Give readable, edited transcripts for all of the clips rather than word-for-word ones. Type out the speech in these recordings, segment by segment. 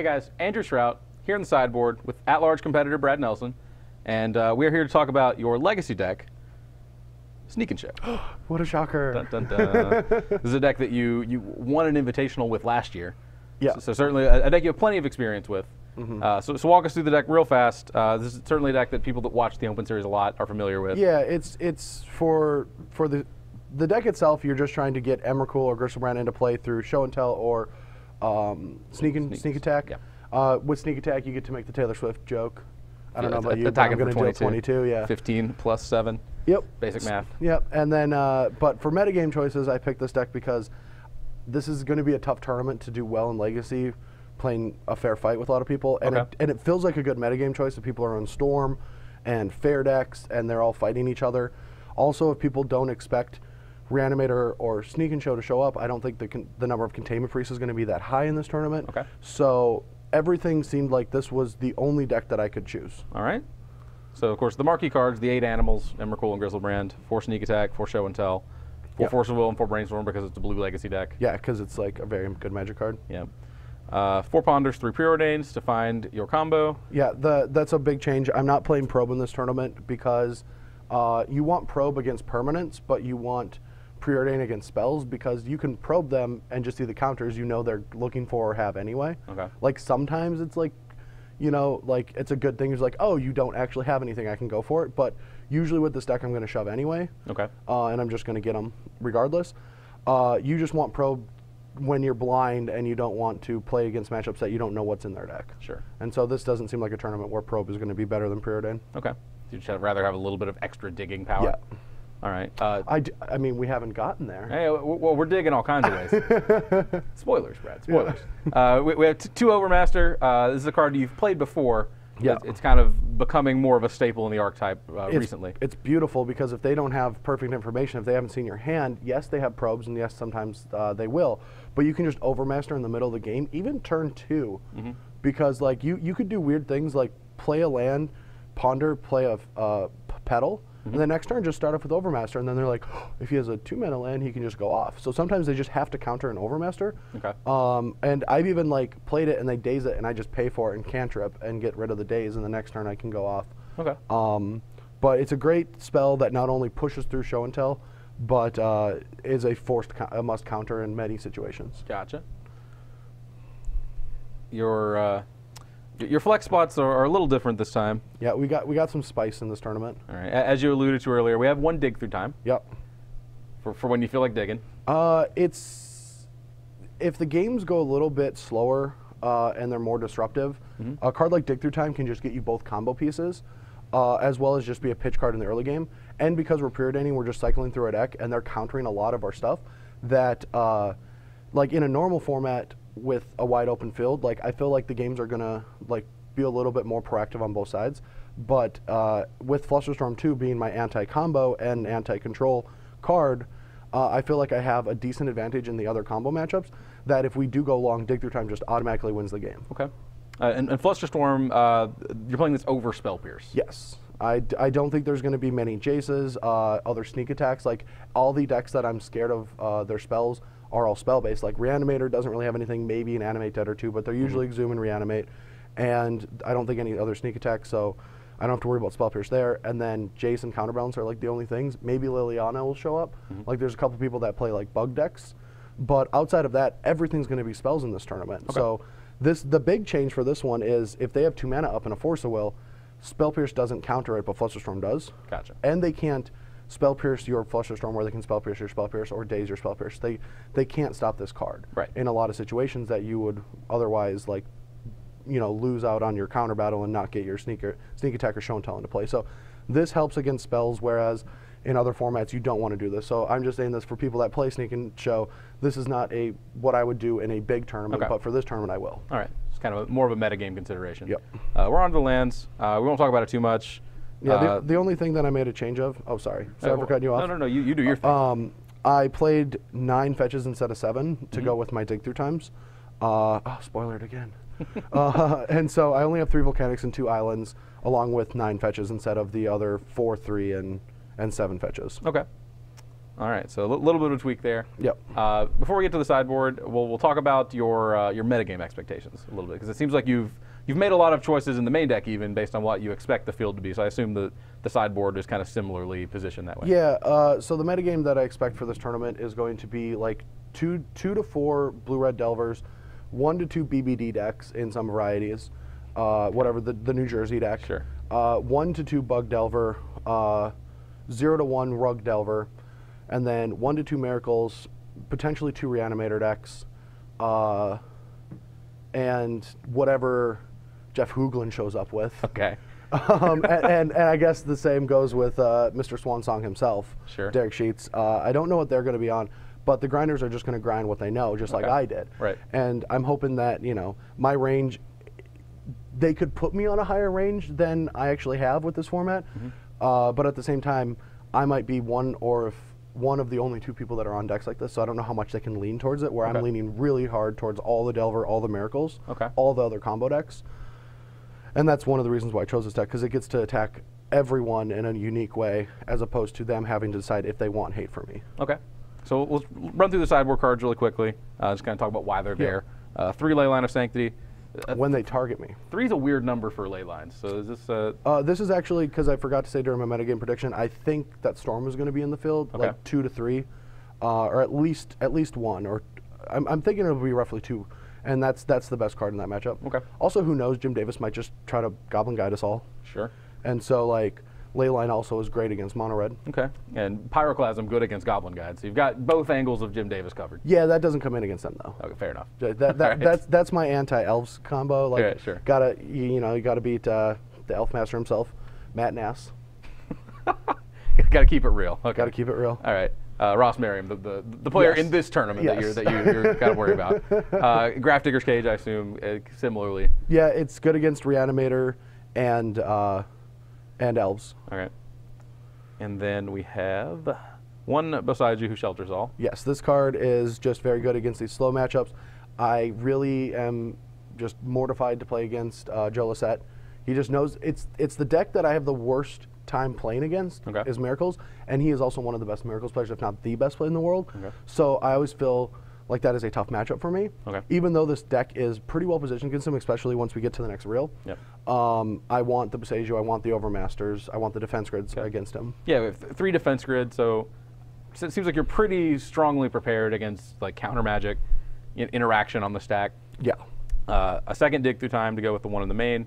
guys, Andrew Shrout here in the sideboard with at-large competitor Brad Nelson, and we're here to talk about your legacy deck, Sneak and Show. What a shocker. Dun, dun, dun. This is a deck that you won an invitational with last year. Yeah. So certainly a deck you have plenty of experience with. So walk us through the deck real fast. This is certainly a deck that people that watch the Open Series a lot are familiar with. Yeah, it's for the deck itself. You're just trying to get Emrakul or Griselbrand into play through Show and Tell or Sneak Attack. Yeah. With Sneak Attack, you get to make the Taylor Swift joke. I don't know about you, but Attacking I'm going for to do 22. Yeah. 15 plus 7. Yep. Basic math. Yep. And then, but for metagame choices, I picked this deck because this is going to be a tough tournament to do well in Legacy, playing a fair fight with a lot of people, and it feels like a good metagame choice if people are on Storm and fair decks and they're all fighting each other. Also, if people don't expect Reanimator or Sneak and Show to show up, I don't think the number of Containment Priests is going to be that high in this tournament. Okay. So everything seemed like this was the only deck that I could choose. All right. So of course the marquee cards, the 8 animals, Emrakul and Griselbrand, 4 Sneak Attack, 4 Show and Tell, 4 Force of Will, and 4 Brainstorm because it's a blue Legacy deck. Yeah, because it's like a very good Magic card. Yeah. 4 Ponders, 3 Preordains to find your combo. Yeah, that's a big change. I'm not playing Probe in this tournament because you want Probe against permanents, but you want Preordain against spells because you can probe them and just see the counters you know they're looking for or have anyway. Okay. Like sometimes it's like, you know, like it's a good thing. It's like, oh, you don't actually have anything, I can go for it. But usually with this deck, I'm going to shove anyway. Okay. And I'm just going to get them regardless. You just want Probe when you're blind and you don't want to play against matchups that you don't know what's in their deck. Sure. And so this doesn't seem like a tournament where Probe is going to be better than Preordain. Okay. You just rather have a little bit of extra digging power. Yeah. All right. I mean, we haven't gotten there. Hey, well, we're digging all kinds of ways. Spoilers, Brad. Spoilers. Yeah. We have 2 Overmaster. This is a card you've played before. Yeah. It's kind of becoming more of a staple in the archetype recently. It's beautiful because if they don't have perfect information, if they haven't seen your hand, yes, they have probes, and yes, sometimes they will. But you can just Overmaster in the middle of the game, even turn 2, because like you could do weird things like play a land, ponder, play a petal, and the next turn just start off with Overmaster, and then they're like, oh, if he has a 2-mana land, he can just go off. So sometimes they just have to counter an Overmaster. Okay. And I've even like played it and they daze it, and I just pay for it and cantrip and get rid of the daze, and the next turn I can go off. Okay. But it's a great spell that not only pushes through Show and Tell, but is a must counter in many situations. Gotcha. Your flex spots are a little different this time. Yeah, we got some spice in this tournament. All right. As you alluded to earlier, we have 1 dig through time. Yep. For when you feel like digging. It's if the games go a little bit slower and they're more disruptive, a card like Dig Through Time can just get you both combo pieces, as well as just be a pitch card in the early game. And because we're Preordaining, we're just cycling through our deck, and they're countering a lot of our stuff. That like in a normal format with a wide open field, like I feel like the games are gonna like be a little bit more proactive on both sides. But with Flusterstorm 2 being my anti-combo and anti-control card, I feel like I have a decent advantage in the other combo matchups that if we do go long, Dig Through Time just automatically wins the game. Okay. And Flusterstorm, you're playing this over Spell Pierce. Yes. I don't think there's going to be many Jaces, other sneak attacks. Like all the decks that I'm scared of their spells are all spell-based. Like Reanimator doesn't really have anything, maybe an Animate Dead or 2, but they're usually Exhume and Reanimate. And I don't think any other sneak attacks, so I don't have to worry about Spell Pierce there. And then Jace and Counterbalance are like the only things. Maybe Liliana will show up. Like there's a couple people that play like bug decks. But outside of that, everything's going to be spells in this tournament. Okay. So the big change for this one is if they have 2 mana up and a Force of Will, Spell Pierce doesn't counter it, but Flusterstorm does. Gotcha. And they can't Spell Pierce your Flusterstorm where they can Spell Pierce your Spell Pierce or daze your Spell Pierce. They can't stop this card. Right. In a lot of situations that you would otherwise like, you know, lose out on your counter battle and not get your sneak attack or Show and Tell into play. So this helps against spells, whereas in other formats you don't want to do this. So I'm just saying this for people that play Sneak and Show. This is not what I would do in a big tournament, but for this tournament I will. All right. It's kind of more of a metagame consideration. Yep. We're on to the lands. We won't talk about it too much. Yeah, the only thing that I made a change of, oh sorry, sorry for cutting you off. No, you do your thing. I played 9 fetches instead of 7 to go with my Dig Through Times. Spoiler it again. And so I only have 3 Volcanics and 2 Islands, along with 9 fetches instead of the other 4, 3, and 7 fetches. Okay. All right, so a little bit of a tweak there. Yep. Before we get to the sideboard, we'll talk about your metagame expectations a little bit, because it seems like you've made a lot of choices in the main deck, even based on what you expect the field to be. So I assume the sideboard is kind of similarly positioned that way. Yeah. So the metagame that I expect for this tournament is going to be like two to four blue-red Delvers, 1 to 2 BBD decks in some varieties, whatever the New Jersey deck. Sure. 1 to 2 Bug Delver, 0 to 1 Rug Delver, and then 1 to 2 Miracles, potentially 2 Reanimator decks, and whatever Jeff Hooglin shows up with. Okay. And I guess the same goes with Mr. Swansong himself, Sure. Derek Sheets. I don't know what they're going to be on, but the grinders are just going to grind what they know, just like I did. Right. And I'm hoping that, my range, they could put me on a higher range than I actually have with this format. But at the same time, I might be one of the only 2 people that are on decks like this, so I don't know how much they can lean towards it, where I'm leaning really hard towards all the Delver, all the Miracles, all the other combo decks. And that's one of the reasons why I chose this deck, because it gets to attack everyone in a unique way, as opposed to them having to decide if they want hate for me. Okay. So let's run through the sideboard cards really quickly, just kind of talk about why they're there. 3 Leyline of Sanctity. When they target me. 3 is a weird number for ley lines. So is this this is actually, because I forgot to say during my metagame prediction, I think that Storm is going to be in the field, like 2 to 3, or at least 1, or I'm thinking it'll be roughly 2, and that's the best card in that matchup. Okay. Also, who knows? Jim Davis might just try to Goblin Guide us all. Sure. And so, like, Leyline also is great against Mono Red. Okay. And Pyroclasm good against Goblin Guide. So you've got both angles of Jim Davis covered. Yeah, that doesn't come in against them though. Okay, fair enough. That's my anti-elves combo. Like, yeah, sure. You gotta beat the Elf Master himself, Matt Nass. Gotta keep it real. Okay. Gotta keep it real. All right. Ross Merriam, the player in this tournament that you're kind of worried about. Graph Digger's Cage, I assume, similarly. Yeah, it's good against Reanimator and Elves. All right. And then we have one beside you who shelters all. Yes, this card is just very good against these slow matchups. I really am just mortified to play against Joe Lissette. He just knows it's the deck that I have the worst time playing against is Miracles, and he is also one of the best Miracles players, if not the best player in the world. So I always feel like that is a tough matchup for me. Even though this deck is pretty well positioned against him, especially once we get to the next reel. I want the Besagio, I want the Overmasters, I want the defense grids against him. Yeah, we have 3 defense grids, so it seems like you're pretty strongly prepared against like counter magic, interaction on the stack. Yeah. A second dig through time to go with the one in the main.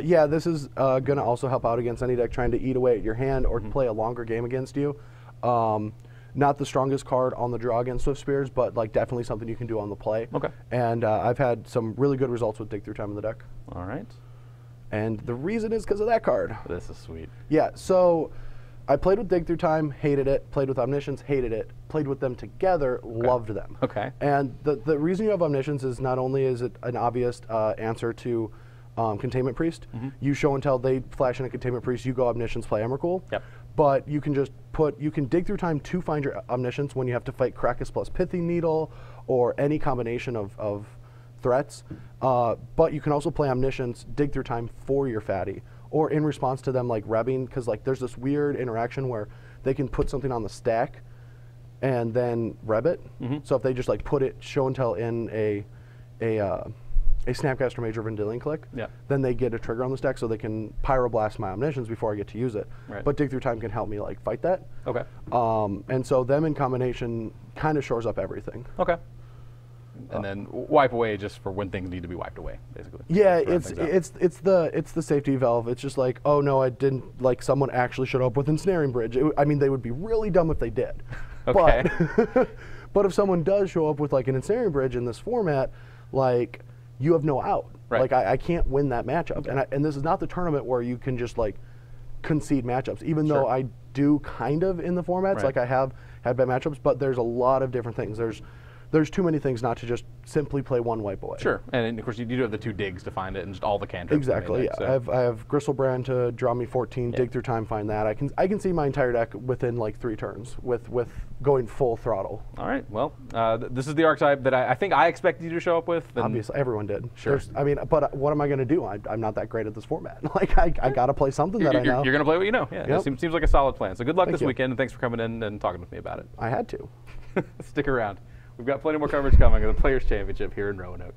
Yeah, this is going to also help out against any deck trying to eat away at your hand or play a longer game against you. Not the strongest card on the draw against Swift Spears, but like definitely something you can do on the play. And I've had some really good results with Dig Through Time in the deck. All right. And the reason is because of that card. This is sweet. Yeah, so I played with Dig Through Time, hated it. Played with Omniscience, hated it. Played with them together, loved them. And the reason you have Omniscience is not only is it an obvious answer to Containment Priest. You show and tell, they flash in a Containment Priest, you go Omniscience, play Emrakul. But you can just you can dig through time to find your Omniscience when you have to fight Krakus plus Pithing Needle or any combination of threats. But you can also play Omniscience, dig through time for your Fatty, or in response to them like rebbing, because like there's this weird interaction where they can put something on the stack and then reb it. So if they just like put it show and tell in a Snapcaster Major Vendilion click, then they get a trigger on the stack, so they can Pyroblast my Omniscience before I get to use it. But Dig Through Time can help me like fight that. And so them in combination kind of shores up everything. And then wipe away just for when things need to be wiped away, basically. Yeah, it's the safety valve. It's just like, oh no, I didn't, like someone actually showed up with Ensnaring Bridge. I mean, they would be really dumb if they did. But if someone does show up with like an Ensnaring Bridge in this format, like you have no out. Like I can't win that matchup. And this is not the tournament where you can just like concede matchups, even though I do kind of in the formats. Like I have had bad matchups, but there's a lot of different things. there's too many things not to just simply play one wipe away. Sure, and of course you do have the 2 digs to find it and just all the cantrips. Exactly. Deck, Yeah. so. I have Gristlebrand to draw me 14, dig through time, find that. I can see my entire deck within like 3 turns with going full throttle. All right. Well, this is the archetype that I think I expected you to show up with. Obviously, everyone did. Sure. I mean, but what am I going to do? I'm not that great at this format. Like I got to play something that I know. You're going to play what you know. Yeah. Yep. It seems like a solid plan. So good luck this you. weekend, and thanks for coming in and talking with me about it. I had to. Stick around. We've got plenty more coverage coming of the Players' Championship here in Roanoke.